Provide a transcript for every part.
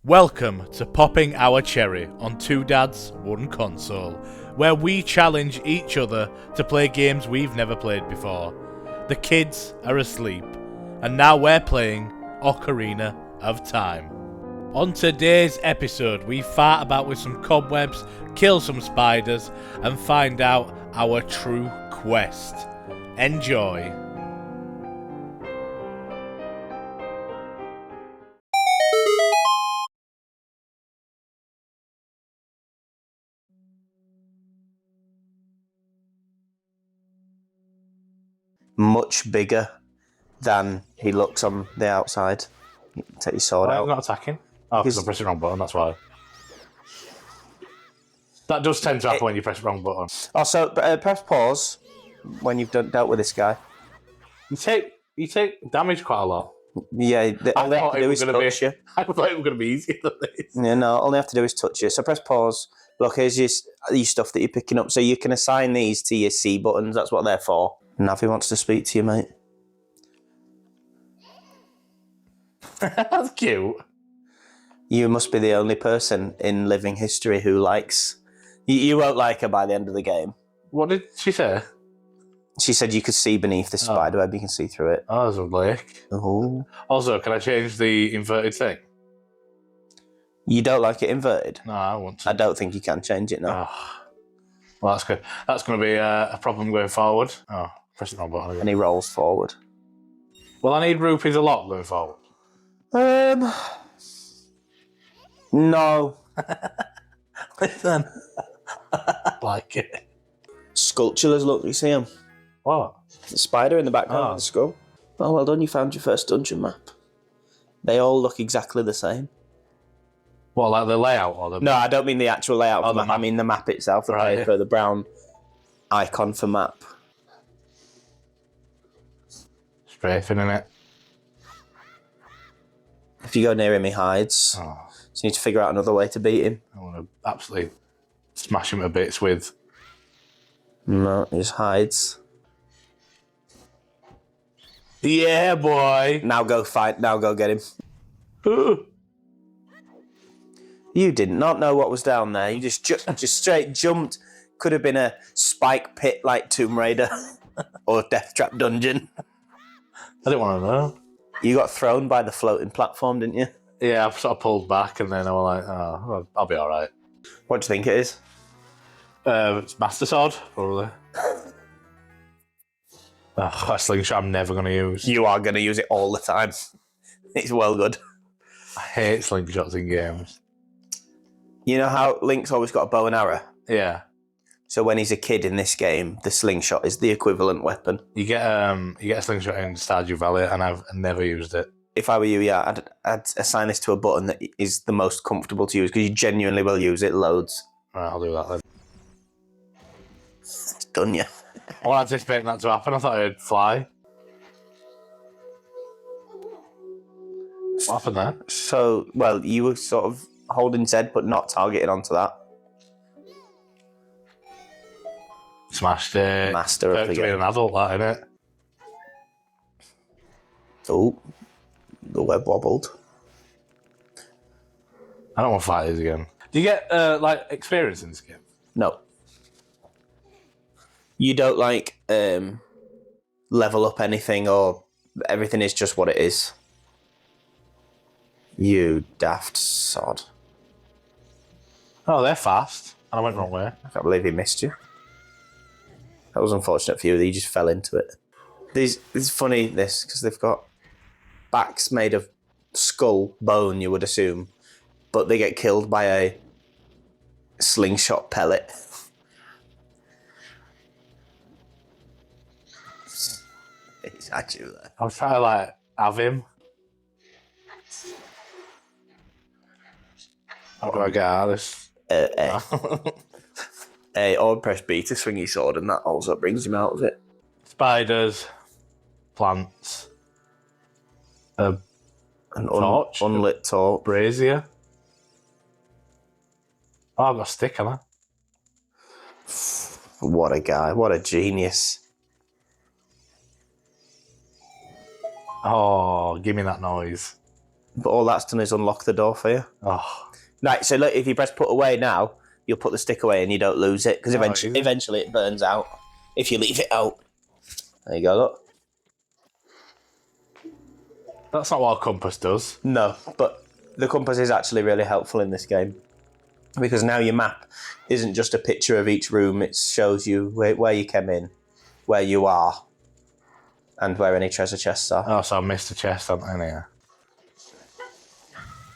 Welcome to Popping Our Cherry on Two Dads, One Console, where we challenge each other to play games we've never played before. The kids are asleep, and now we're playing Ocarina of Time. On today's episode, we fart about with some cobwebs, kill some spiders, and find out our true quest. Enjoy. Much bigger than he looks on the outside. You can take your sword Why out. am I not attacking? Oh, because I'm pressing the wrong button, that's why. That does tend to happen when you press the wrong button. Also, press pause when you've dealt with this guy. You take damage quite a lot. Yeah, all they have to do is touch you. I thought it was going to be easier than this. Yeah, no, all they have to do is touch you. So press pause. Look, here's your stuff that you're picking up. So you can assign these to your C buttons. That's what they're for. Now, if he wants to speak to you, mate. That's cute. You must be the only person in living history who likes... You won't like her by the end of the game. What did she say? She said you could see beneath the spiderweb. You can see through it. Oh, there's a lake. Oh. Also, can I change the inverted thing? You don't like it inverted? No, I want to. I don't think you can change it now. Oh. Well, that's good. That's going to be a problem going forward. Oh, press the wrong button again. And he rolls forward. Well, I need rupees a lot going forward. No. Listen. I like it. Sculptures, look, you see them? What? The spider in the background of the skull. Oh, well done, you found your first dungeon map. They all look exactly the same. What, like the layout or the... No, I don't mean the actual layout of the map. map. I mean the map itself, the Right, paper, the brown icon for map. Strafing in it. If you go near him, he hides. Oh, So you need to figure out another way to beat him. I want to absolutely smash him to bits with... No, he just hides. Yeah, boy! Now go fight, now go get him. Ooh. You did not know what was down there. You just straight jumped. Could have been a spike pit like Tomb Raider or Death Trap Dungeon. I didn't want to know. You got thrown by the floating platform, didn't you? Yeah, I sort of pulled back and then I was like, oh, well, I'll be alright. What do you think it is? It's Master Sword, probably. A slingshot I'm never going to use. You are going to use it all the time. It's well good. I hate slingshots in games. You know how Link's always got a bow and arrow? Yeah. So when he's a kid in this game, the slingshot is the equivalent weapon. You get a slingshot in Stardew Valley and I've never used it. If I were you, yeah, I'd assign this to a button that is the most comfortable to use because you genuinely will use it loads. Right, I'll do that then. It's done, yeah. I wasn't anticipating that to happen. I thought I'd fly. What happened there? So, well, you were sort of holding Z but not targeted onto that. Smashed it. Master of the to be game. an adult, that, innit? Oh, the web wobbled. I don't want to fight these again. Do you get, experience in this game? No. You don't, level up anything or everything is just what it is. You daft sod. Oh, they're fast. And I went the wrong way. I can't believe he missed you. That was unfortunate for you that you just fell into it. It's funny, this, because they've got backs made of skull bone, you would assume, but they get killed by a slingshot pellet. It's actually there. I was trying to, have him. How do I get out of this? A, or press B to swing his sword, and that also brings him out of it. Spiders, plants, An torch, unlit torch. brazier. Oh, I've got a stick, haven't I? What a guy! What a genius! Oh, give me that noise. But all that's done is unlock the door for you. Oh. Right, so look, if you press put away now, you'll put the stick away and you don't lose it, because eventually it burns out if you leave it out. There you go, look. That's not what a compass does. No, but the compass is actually really helpful in this game, because now your map isn't just a picture of each room, it shows you where you came in, where you are, and where any treasure chests are. Oh, so I missed a chest, haven't I, here?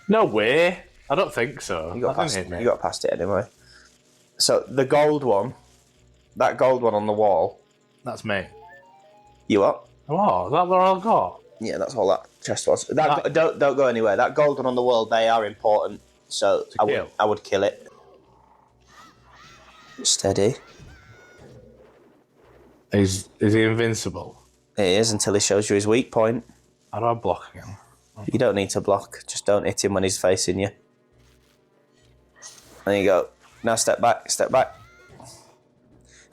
No way. I don't think so. You got past it anyway. So the gold one, that gold one on the wall. That's me. You what? Oh, is that what I got? Yeah, that's all that chest was. Don't go anywhere. That gold one on the wall, they are important. So I would kill it. Steady. Is he invincible? He is until he shows you his weak point. How do I block him? You don't need to block. Just don't hit him when he's facing you. There you go. Now step back, step back.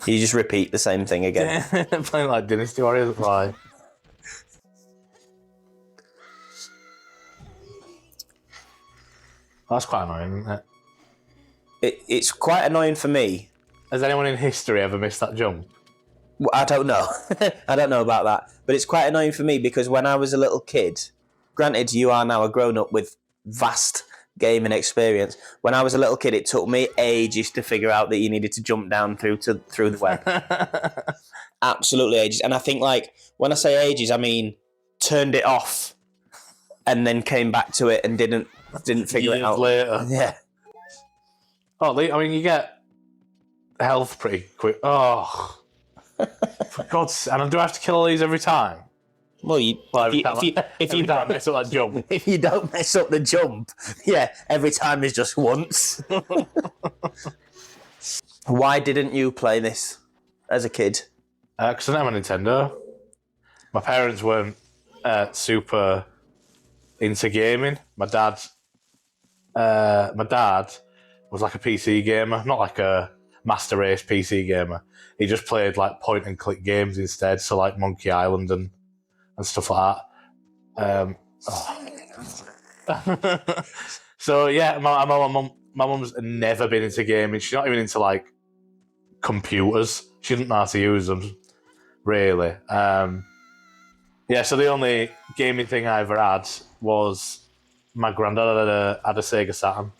You just repeat the same thing again. Playing like Dynasty Warriors. Why? That's quite annoying, isn't it? It's quite annoying for me. Has anyone in history ever missed that jump? Well, I don't know. I don't know about that. But it's quite annoying for me because when I was a little kid, granted you are now a grown-up with vast gaming experience. When I was a little kid, it took me ages to figure out that you needed to jump down through the web. Absolutely ages. And I think, like, when I say ages, I mean turned it off and then came back to it and didn't figure it out later. Yeah. Oh, I mean, you get health pretty quick. Oh, for God's sake! And do I have to kill all these every time? Well, if you don't mess up that jump, if you don't mess up the jump, yeah, every time is just once. Why didn't you play this as a kid? Because I didn't have a Nintendo. My parents weren't super into gaming. My dad was like a PC gamer, not like a master race PC gamer. He just played like point and click games instead, so like Monkey Island and stuff like that. So yeah, my mum's never been into gaming. She's not even into like computers. She didn't know how to use them, really. Yeah, so the only gaming thing I ever had was my granddad had a Sega Saturn.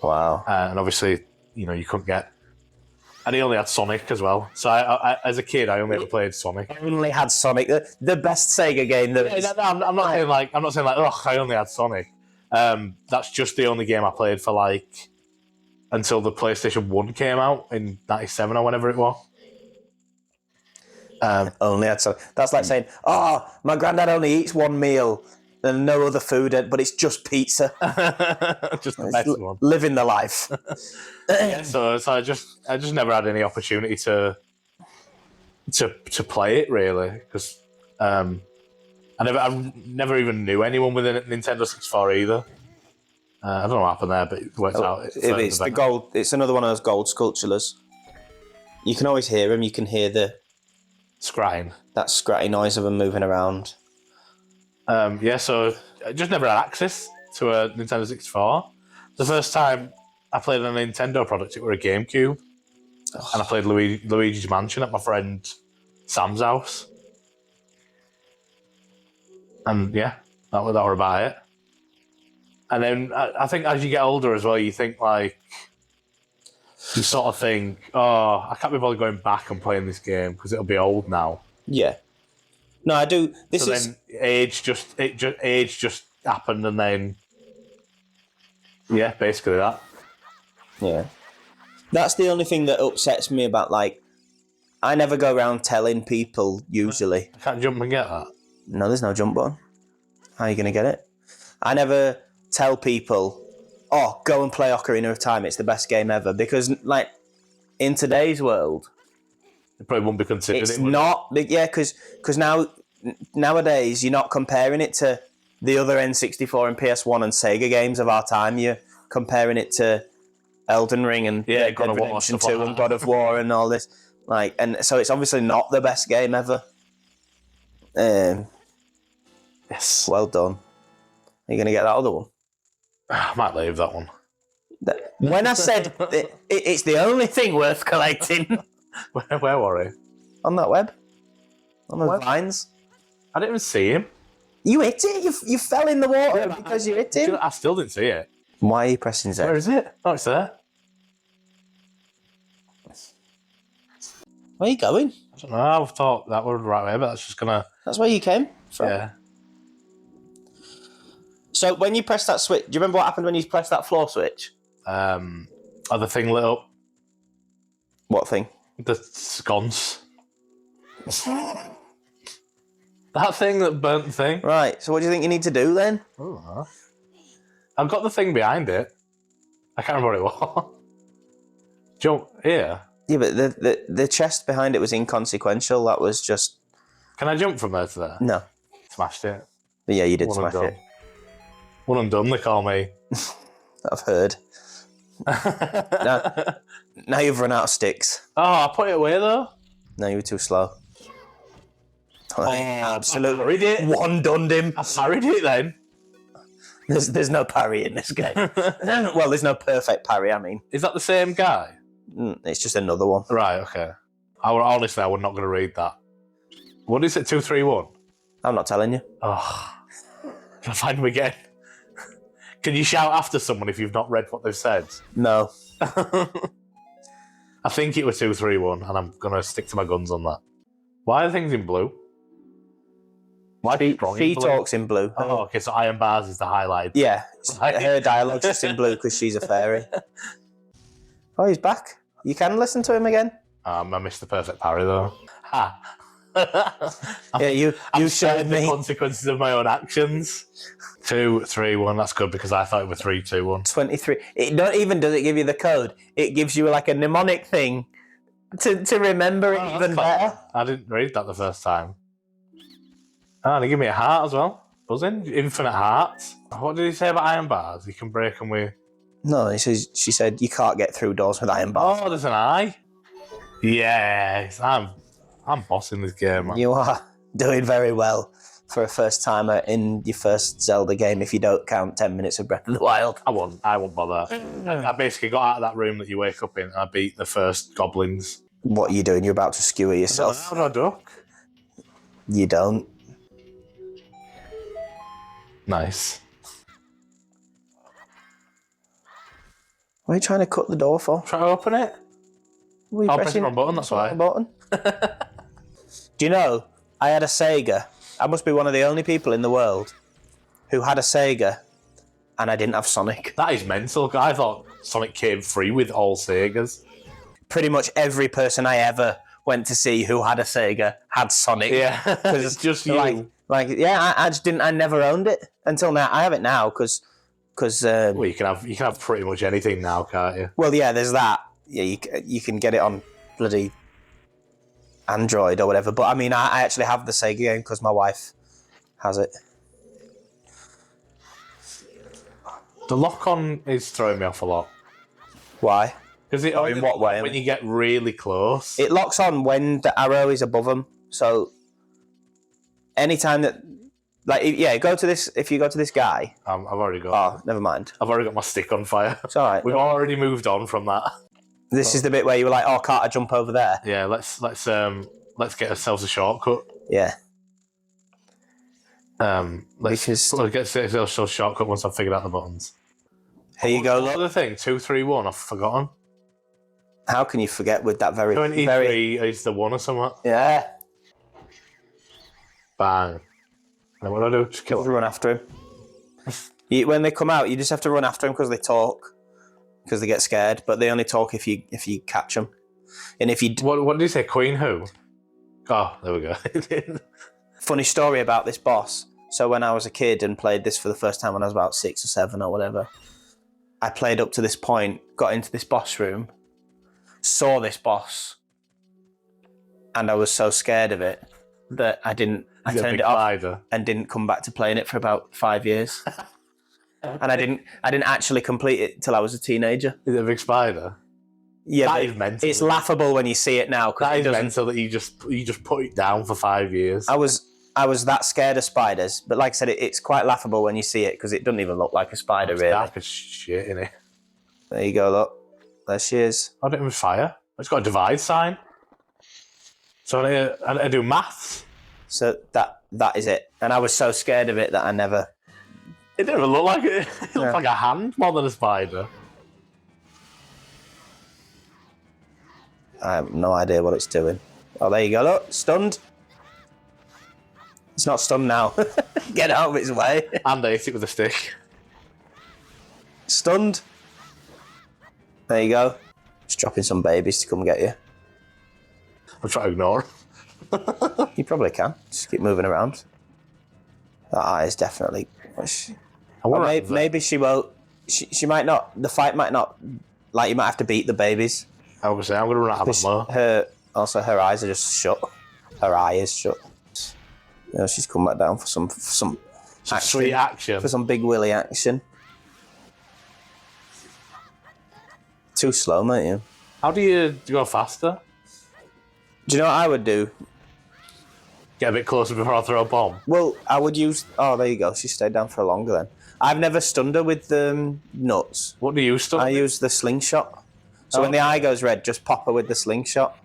Wow. And obviously, you couldn't get. And he only had Sonic as well. So I as a kid, I only ever played Sonic. I only had Sonic, the best Sega game. I'm not saying like, oh, I only had Sonic. That's just the only game I played for like until the PlayStation 1 came out in '97 or whenever it was. Only had Sonic. That's like saying, oh, my granddad only eats one meal and no other food, but it's just pizza. Just the best one. Living the life. Yeah, so I just never had any opportunity to play it really, because I never even knew anyone with a Nintendo 64 either. I don't know what happened there, but it worked out. It's the gold. It's another one of those gold sculptures. You can always hear them. You can hear scratching. That scratchy noise of them moving around. Yeah, so I just never had access to a Nintendo 64. The first time I played on a Nintendo product, it was a GameCube. Oh. And I played Luigi's Mansion at my friend Sam's house. And yeah, that was about it. And then I think as you get older as well, you think like, you sort of think, oh, I can't be bothered going back and playing this game because it'll be old now. Yeah. No, I do. Then age just happened, and then yeah, basically that. Yeah, that's the only thing that upsets me about, like, I never go around telling people usually. I can't jump and get that. No, there's no jump button. How are you gonna get it? I never tell people, oh, go and play Ocarina of Time. It's the best game ever, because like in today's world. It probably wouldn't be considered. It's not, yeah, because nowadays you're not comparing it to the other N64 and PS1 and Sega games of our time. You're comparing it to Elden Ring and God of War, Redemption 2 and God of War and all this. Like, and so it's obviously not the best game ever. Yes, well done. Are you going to get that other one? I might leave that one. When I said it's the only thing worth collecting. Where were he? On that web. On those vines. I didn't even see him. You hit it. You fell in the water because you hit him. I still didn't see it. Why are you pressing Z? Where is it? Oh, it's there. Where are you going? I don't know. I thought that was the right way, but that's just gonna. That's where you came from. Yeah. So when you press that switch, do you remember what happened when you pressed that floor switch? The thing lit up. What thing? The sconce. That thing that burnt the thing. Right. So what do you think you need to do then? Oh, I've got the thing behind it. I can't remember what it was. Jump here. Yeah, but the chest behind it was inconsequential. That was just. Can I jump from there to there? No. Smashed it. But yeah, you did One and smash it. One and done, they call me. I've heard. Now you've run out of sticks. Oh, I put it away though. No, you were too slow. Absolutely. I parried it. One-dunned him. I parried it then. There's no parry in this game. Well, there's no perfect parry, I mean. Is that the same guy? It's just another one. Right, okay. Honestly, I was not going to read that. What is it, 231? I'm not telling you. Oh, can I find him again? Can you shout after someone if you've not read what they've said? No. I think it was 231, and I'm going to stick to my guns on that. Why are things in blue? Why She talks in blue. Oh, okay, so Iron Bars is the highlight. Yeah, Right. her dialogue's just in blue because she's a fairy. Oh, he's back. You can listen to him again. I missed the perfect parry, though. Ha! Yeah, you showed the me. consequences of my own actions. 2, 3, 1. That's good because I thought it was 3, 2, 1. 23. It not even does it give you the code. It gives you like a mnemonic thing to remember it even better. I didn't read that the first time. Oh, and they give me a heart as well. Buzzing. Infinite hearts. What did he say about iron bars? You can break them with... No, she said you can't get through doors with iron bars. Oh, there's an eye. Yes, I'm bossing this game, man. You are doing very well for a first timer in your first Zelda game if you don't count 10 minutes of Breath of the Wild. I won't bother. I basically got out of that room that you wake up in and I beat the first goblins. What are you doing? You're about to skewer yourself. How do I duck? You don't. Nice. What are you trying to cut the door for? Try to open it. I'll press the wrong button, that's why. Button. Do you know, I had a Sega. I must be one of the only people in the world who had a Sega and I didn't have Sonic. That is mental. I thought Sonic came free with all Segas. Pretty much every person I ever went to see who had a Sega had Sonic. Yeah, it's just you. I just didn't. I never owned it until now. I have it now because. Well, you can have pretty much anything now, can't you? Well, yeah, there's that. Yeah, you can get it on bloody Android or whatever. But I mean, I actually have the Sega game because my wife has it. The lock-on is throwing me off a lot. Why? Because in what way? When you get really close, it locks on when the arrow is above them. So anytime that, like, go to this. If you go to this guy, I've already got. Oh, never mind. I've already got my stick on fire. It's all right. We've already moved on from that. This is the bit where you were like, "Oh, can't I jump over there?" Yeah, let's get ourselves a shortcut. Yeah. Let's get ourselves a shortcut once I've figured out the buttons. Here you go. What other thing? 2, 3, 1. I've forgotten. How can you forget with that 23 is the one or something. Yeah. Bang. And what do I do? Just kill him. Run after him. When they come out, you just have to run after him because they talk. Because they get scared, but they only talk if you catch them. And if you what did you say? Queen who? Oh, there we go. Funny story about this boss. So when I was a kid and played this for the first time when I was about 6 or 7 or whatever, I played up to this point, got into this boss room, saw this boss, and I was so scared of it that I turned it off and didn't come back to playing it for about 5 years. And I didn't actually complete it till I was a teenager. Is it a big spider? Yeah, that is mental. It's laughable when you see it now. That is mental that you just put it down for 5 years. I was I was that scared of spiders. But like I said, it's quite laughable when you see it because it doesn't even look like a spider, It's really. dark as shit, innit? There you go, look. There she is. I don't even fire. It's got a divide sign. So I do maths. So that is it. And I was so scared of it that I never... It didn't even look like it. It looked like a hand more than a spider. I have no idea what it's doing. Oh, there you go, look. Stunned. It's not stunned now. Get out of its way. And I hit it with a stick. Stunned. There you go. Just dropping some babies to come get you. I'm trying to ignore. You probably can. Just keep moving around. That eye is definitely... maybe she won't... She might not... The fight might not... Like, you might have to beat the babies. I was going to say, I'm going to run out of ammo. Her eyes are just shut. Her eye is shut. You know, she's come back down for some action, sweet action. For some big willy action. Too slow, mate, you. How do you go faster? Do you know what I would do? Get a bit closer before I throw a bomb. Well, I would use... Oh, there you go. She stayed down for longer then. I've never stunned her with nuts. What do you stun? I use the slingshot. So when the eye goes red, just pop her with the slingshot.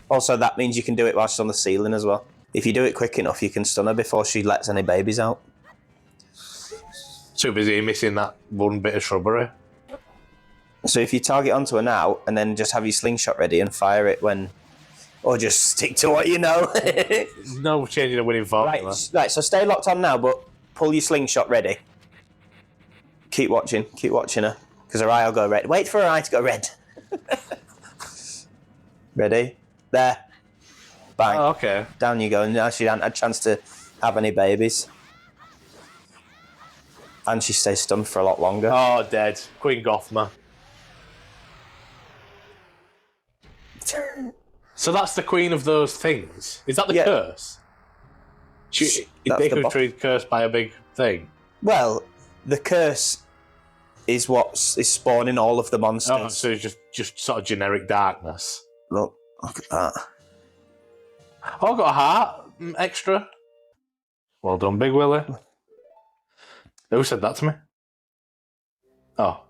Also, that means you can do it while she's on the ceiling as well. If you do it quick enough, you can stun her before she lets any babies out. Too busy missing that one bit of shrubbery. So if you target onto her now, and then just have your slingshot ready and fire it when... Or just stick to what you know. No changing the winning formula. Right, so stay locked on now, but pull your slingshot ready. Keep watching her. Because her eye will go red. Wait for her eye to go red. Ready? There. Bang. Oh, okay. Down you go. And now she hasn't had a chance to have any babies. And she stays stunned for a lot longer. Oh, dead. Queen Gothma. So that's the queen of those things. Is that the curse? Deku tree cursed by a big thing. Well, the curse is what is spawning all of the monsters. Oh, so it's just sort of generic darkness. Look at that. Oh, I got a heart extra. Well done, Big Willie. Who said that to me? Oh.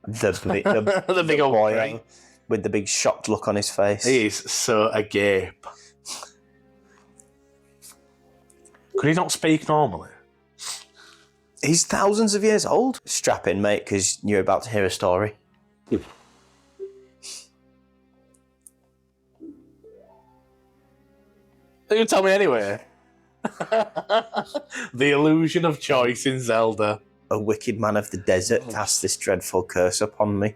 The big old boy boy. With the big shocked look on his face. He is so agape. Could he not speak normally? He's thousands of years old. Strap in, mate, because you're about to hear a story. You tell me anyway. The illusion of choice in Zelda. A wicked man of the desert cast this dreadful curse upon me.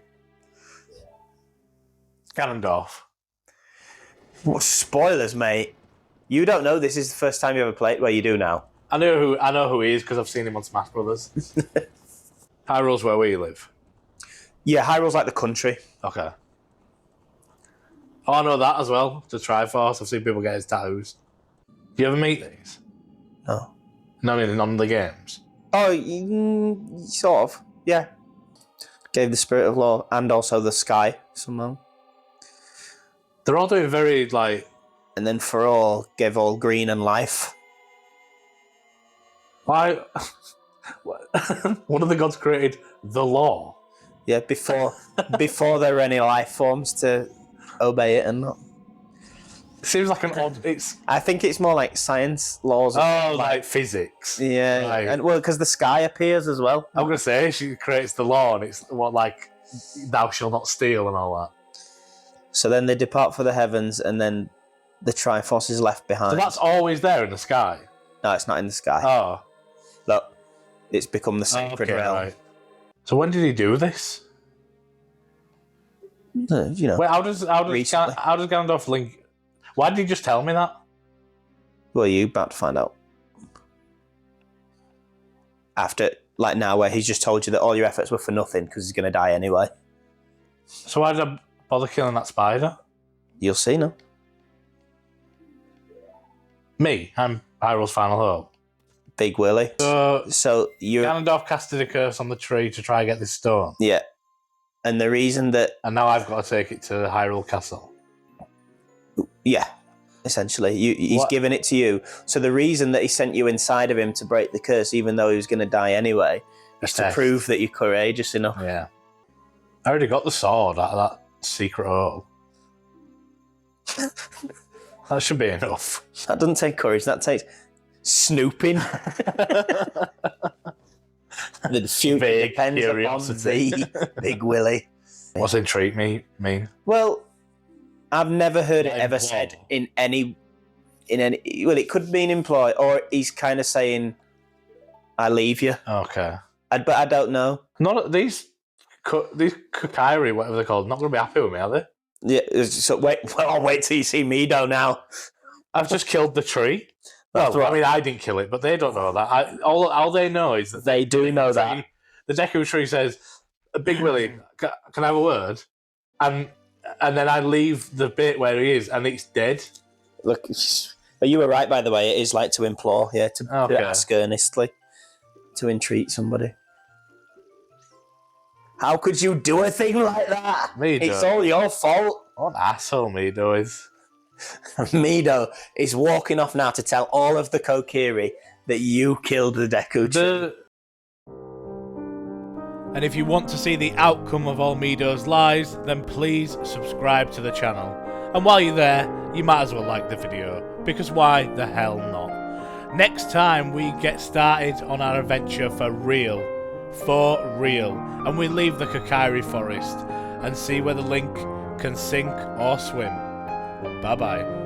Ganondorf. What spoilers, mate? You don't know this is the first time you ever played. Well, you do now. I know who he is because I've seen him on Smash Brothers. Hyrule's where we live. Yeah, Hyrule's like the country. Okay. Oh, I know that as well. The Triforce. I've seen people get his tattoos. Do you ever meet these? No. Not in none of the games. Oh, sort of. Yeah. Gave the spirit of law and also the sky somehow. They're all doing very like. And then for all, gave all green and life. Why? One of the gods created the law. Yeah, before there were any life forms to obey it and not. Seems like an odd. I think it's more like science laws. Oh, like physics. Yeah, right. And well, because the sky appears as well. I'm gonna say she creates the law, and it's what like thou shalt not steal and all that. So then they depart for the heavens, and then the Triforce is left behind. So that's always there in the sky. No, it's not in the sky. Oh, Look, it's become the sacred realm. Right. So when did he do this? You know. Wait, how does Ganondorf link? Why did he just tell me that? Well, you about to find out. After, like now, where he's just told you that all your efforts were for nothing because he's going to die anyway. So why did I bother killing that spider? You'll see now. Me, I'm Hyrule's final hope. Big Willie. So you Ganondorf casted a curse on the tree to try and get this stone. Yeah. And the reason that... And now I've got to take it to Hyrule Castle. Yeah. essentially. He's What? given it to you. So the reason that he sent you inside of him to break the curse, even though he was going to die anyway, is to test. prove that you're courageous enough. Yeah. I already got the sword out of that secret hole. That should be enough. That doesn't take courage. That takes snooping. The future Vague depends curiosity. upon thee, Big Willie. What's intrigue mean? Well, I've never heard it Like ever what? said in any. Well, it could mean imply, or he's kind of saying, "I leave you," Okay. but I don't know. Not these Kukairi, whatever they're called, not going to be happy with me, are they? Yeah. So I'll wait till you see Mido now. I've just killed the tree. That's Well, right. I mean, I didn't kill it, but they don't know that. All they know is that They do know that. the Deku tree says, "Big Willie, can I have a word?" And then I leave the bit where he is, and it's dead. Look, you were right, by the way. It is like to implore, to Okay. ask earnestly, to entreat somebody. How could you do a thing like that? Mido. It's all your fault. What an asshole Mido is. Mido is walking off now to tell all of the Kokiri that you killed the Deku tree. And if you want to see the outcome of all Mido's lies, then please subscribe to the channel. And while you're there, you might as well like the video, because why the hell not? Next time we get started on our adventure for real, and we leave the Kokiri forest and see whether Link can sink or swim. Bye bye.